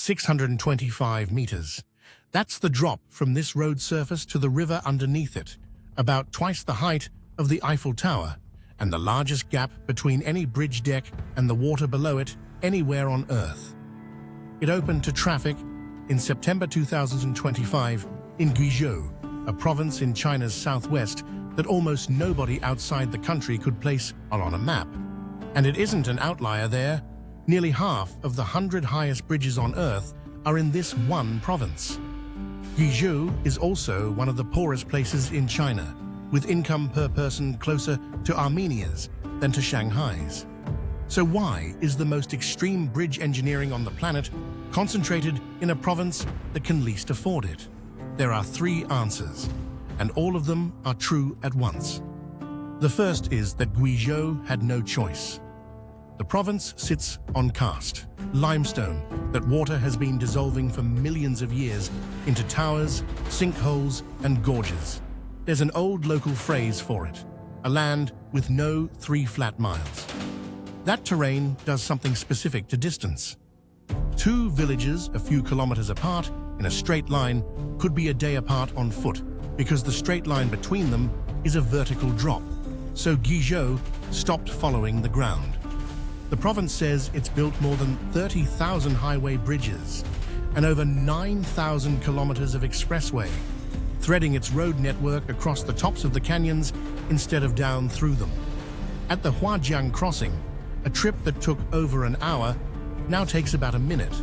625 meters. That's the drop from this road surface to the river underneath it, about twice the height of the Eiffel Tower, and the largest gap between any bridge deck and the water below it anywhere on Earth. It opened to traffic in September 2025 in Guizhou, a province in China's southwest that almost nobody outside the country could place on a map. And it isn't an outlier there. Nearly half of the 100 highest bridges on Earth are in this one province. Guizhou is also one of the poorest places in China, with income per person closer to Armenia's than to Shanghai's. So why is the most extreme bridge engineering on the planet concentrated in a province that can least afford it? There are three answers, and all of them are true at once. The first is that Guizhou had no choice. The province sits on karst, limestone that water has been dissolving for millions of years into towers, sinkholes, and gorges. There's an old local phrase for it: a land with no 3 flat miles. That terrain does something specific to distance. 2 villages a few kilometers apart in a straight line could be a day apart on foot, because the straight line between them is a vertical drop. So Guizhou stopped following the ground. The province says it's built more than 30,000 highway bridges and over 9,000 kilometers of expressway, threading its road network across the tops of the canyons instead of down through them. At the Huajiang crossing, a trip that took over an hour now takes about a minute.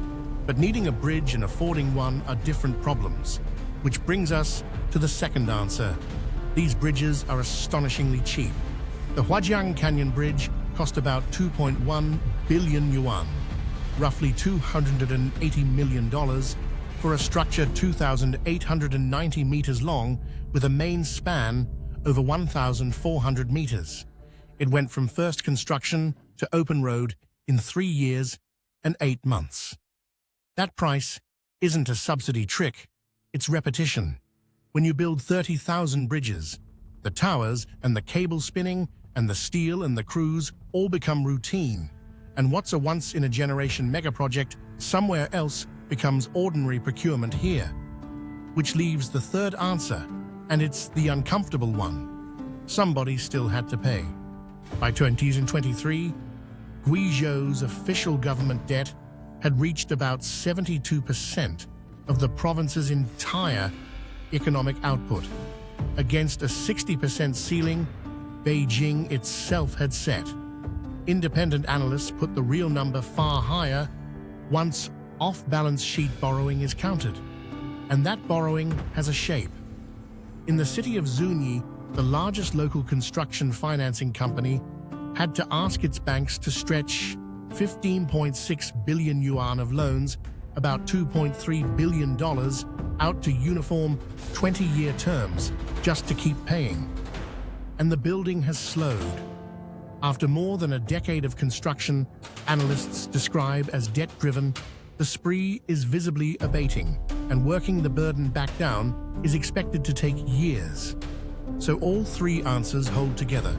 But needing a bridge and affording one are different problems, which brings us to the second answer. These bridges are astonishingly cheap. The Huajiang Canyon Bridge cost about 2.1 billion yuan, roughly $280 million, for a structure 2,890 meters long with a main span over 1,400 meters. It went from first construction to open road in 3 years and 8 months. That price isn't a subsidy trick, it's repetition. When you build 30,000 bridges, the towers and the cable spinning and the steel and the crews all become routine, and what's a once-in-a-generation mega-project somewhere else becomes ordinary procurement here. Which leaves the third answer, and it's the uncomfortable one. Somebody still had to pay. By 2023, Guizhou's official government debt had reached about 72% of the province's entire economic output, against a 60% ceiling Beijing itself had set. Independent analysts put the real number far higher once off-balance sheet borrowing is counted. And that borrowing has a shape. In the city of Zunyi, the largest local construction financing company had to ask its banks to stretch 15.6 billion yuan of loans, about $2.3 billion, out to uniform 20-year terms just to keep paying. And the building has slowed. After more than a decade of construction, analysts describe as debt-driven, the spree is visibly abating, and working the burden back down is expected to take years. So all three answers hold together.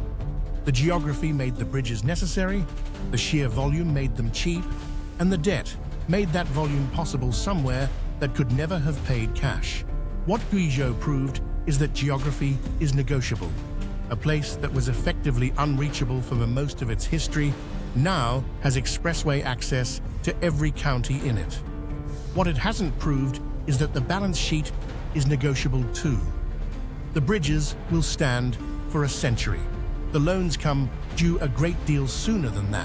The geography made the bridges necessary, the sheer volume made them cheap, and the debt made that volume possible somewhere that could never have paid cash. What Guizhou proved is that geography is negotiable. A place that was effectively unreachable for most of its history now has expressway access to every county in it. What it hasn't proved is that the balance sheet is negotiable too. The bridges will stand for a century. The loans come due a great deal sooner than that.